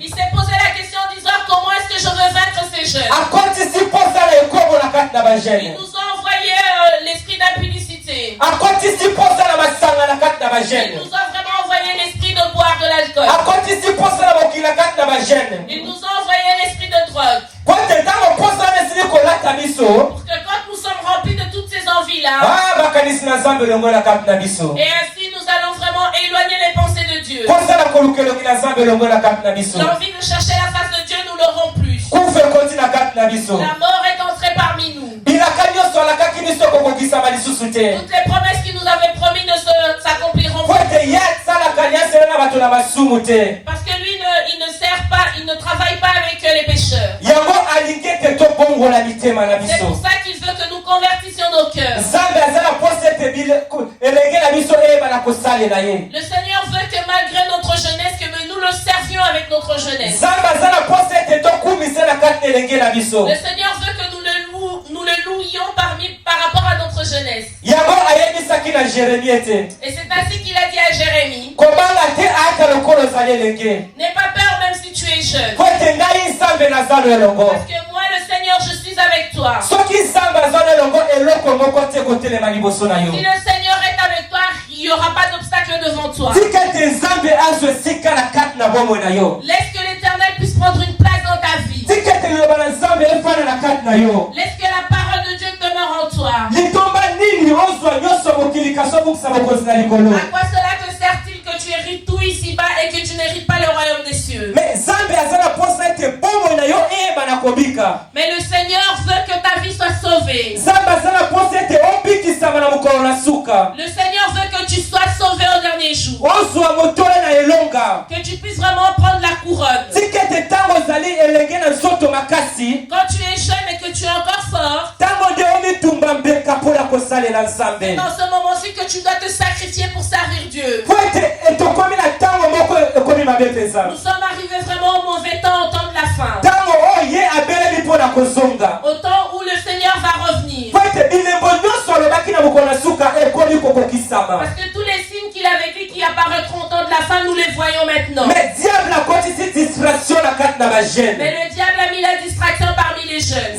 Il s'est posé la question en disant comment est-ce que je veux vaincre ces jeunes. Il nous a envoyé l'esprit d'impudicité. Il nous a vraiment envoyé l'esprit de boire de l'alcool. Il nous a envoyé l'esprit de drogue. Pour que quand nous sommes remplis de toutes ces envies-là, et ainsi nous allons vraiment éloigner les pensées de Dieu. L'envie de chercher la face de Dieu, nous l'aurons plus. La mort est entrée parmi nous. Toutes les promesses qu'il nous avait promis ne s'accompliront pas. Parce que lui, il ne sert pas, il ne travaille pas avec les pécheurs. C'est pour ça qu'il veut que nous convertissions nos cœurs. Le Seigneur veut que malgré notre jeunesse, que nous le servions avec notre jeunesse. Le Seigneur veut que nous le louions par rapport à notre jeunesse. Et c'est ainsi qu'il a dit à Jérémie: n'aie pas peur même si tu es jeune. Parce que moi, le Seigneur, je suis avec toi. Si le Seigneur est avec toi, il n'y aura pas d'obstacle devant toi. Laisse que l'Éternel puisse prendre une place dans ta vie. Laisse que la parole de Dieu demeure en toi. À quoi cela te sert-il que tu hérites tout ici-bas et que tu n'hérites pas le royaume des cieux? Mais le Seigneur veut que ta vie soit sauvée. Le Seigneur veut que tu sois sauvé au dernier jour. Que tu puisses vraiment prendre la couronne. Quand tu es jeune et que tu es encore fort, c'est dans ce moment-ci que tu dois te sacrifier pour servir Dieu. Nous sommes arrivés vraiment au mauvais temps, au temps de la fin. Au temps où le Seigneur va revenir. Parce que tous les signes qu'il avait dit qui apparaîtront au temps de la fin, nous les voyons maintenant. Mais le diable a mis la distraction parmi les jeunes.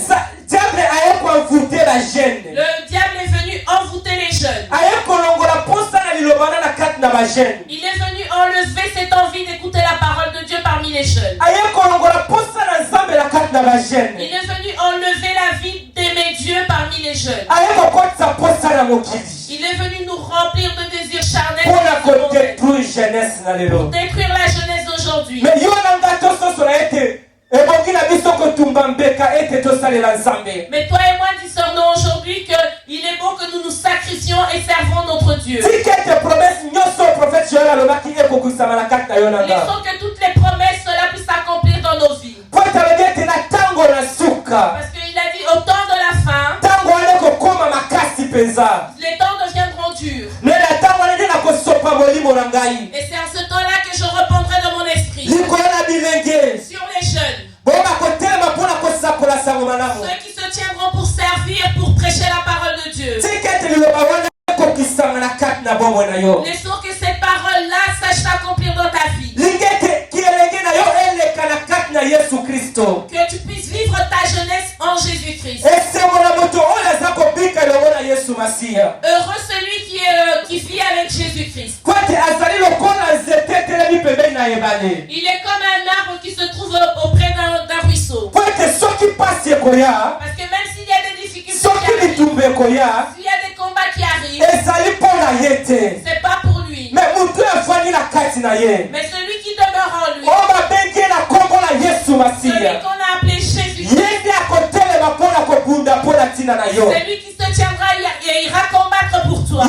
Le diable est venu envoûter les jeunes. Il est venu enlever cette envie d'écouter la parole de Dieu parmi les jeunes. Il est venu enlever la vie d'aimer Dieu parmi les jeunes. Il est venu nous remplir de désirs charnels pour détruire la jeunesse d'aujourd'hui. Mais toi et moi discernons aujourd'hui qu'il est bon que nous nous sacrifions et servons notre Dieu. Laissons que toutes les promesses cela puisse s'accomplir dans nos vies. Parce qu'il a dit au temps de la fin, les temps deviendront durs. Et c'est en ce temps-là que je reprendrai de mon esprit sur les jeunes. Ceux qui se tiendront pour servir, pour prêcher la parole de Dieu. Laissons que ces paroles-là sachent s'accomplir dans ta vie. Que tu puisses vivre ta jeunesse en Jésus-Christ. Heureux celui qui vit avec Jésus-Christ. Il est comme un arbre qui se trouve auprès d'un ruisseau. Parce que même s'il y a des difficultés qui arrivent, s'il y a des combats qui arrivent, c'est pas pour lui. Mais celui qui demeure en lui, celui qu'on a appelé Jésus, celui qui se tiendra et ira combattre pour toi.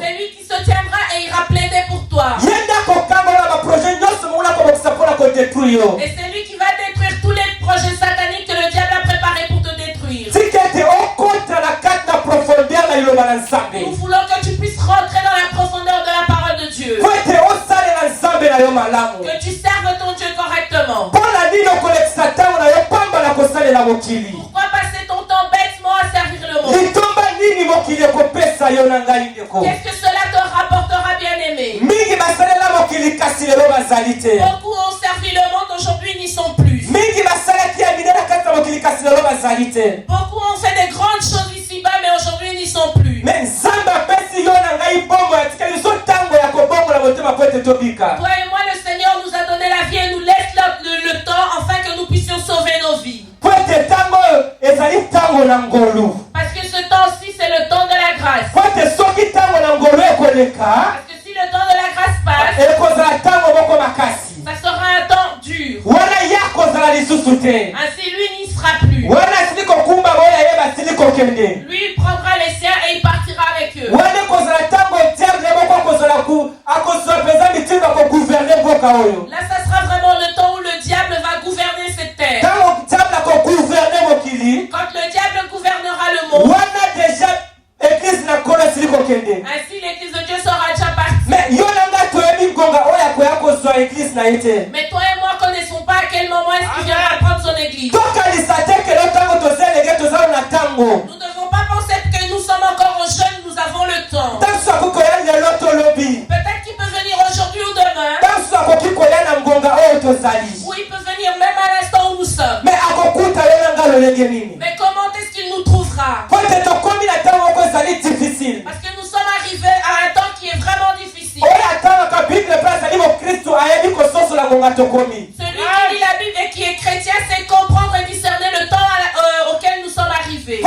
Celui qui se tiendra et ira plaider pour toi. Et c'est lui qui va détruire tous les projets sataniques que le diable a préparés pour te détruire. Nous voulons que tu puisses rentrer dans la profondeur de la parole de Dieu. Que tu serves ton Dieu correctement. Pourquoi passer ton temps bêtement à servir le monde? Qu'est-ce que cela te rapportera, bien-aimé? Beaucoup ont servi le monde, aujourd'hui ils n'y sont plus. Beaucoup ont fait des grandes choses ici-bas, mais aujourd'hui ils n'y sont plus. Toi et moi, le Seigneur nous a donné la vie et nous laisse le temps afin que nous puissions sauver nos vies. Parce que ce temps-ci, c'est le temps de la grâce. Parce que si le temps de la grâce passe, ça sera un temps dur. Ainsi, lui n'y sera plus. Lui, il prendra les siens et il partira avec eux. Là, ça sera vraiment le temps où le diable va gouverner cette terre. Quand le diable gouvernera le monde, ainsi l'église de Dieu sera déjà partie. Mais toi et moi connaissons pas à quel moment est-ce qu'il viendra prendre son église. Nous ne devons pas penser que nous sommes encore jeunes, nous avons le temps. Peut-être qu'il peut venir aujourd'hui ou demain. Ou il peut venir même à l'instant où nous sommes. Mais comment est-ce qu'il nous trouvera? Parce que nous sommes arrivés à un temps qui est vraiment difficile. Celui qui lit la Bible et qui est chrétien sait comprendre et discerner le temps auquel nous sommes arrivés.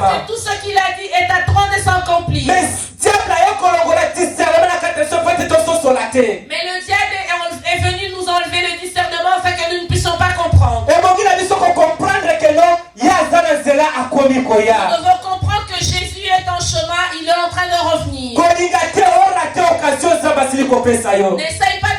Parce que tout ce qu'il a dit est à train de s'accomplir. Mais le diable est venu nous enlever le discernement afin que nous ne puissions pas comprendre. Nous devons comprendre que Jésus est en chemin, il est en train de revenir. N'essaye pas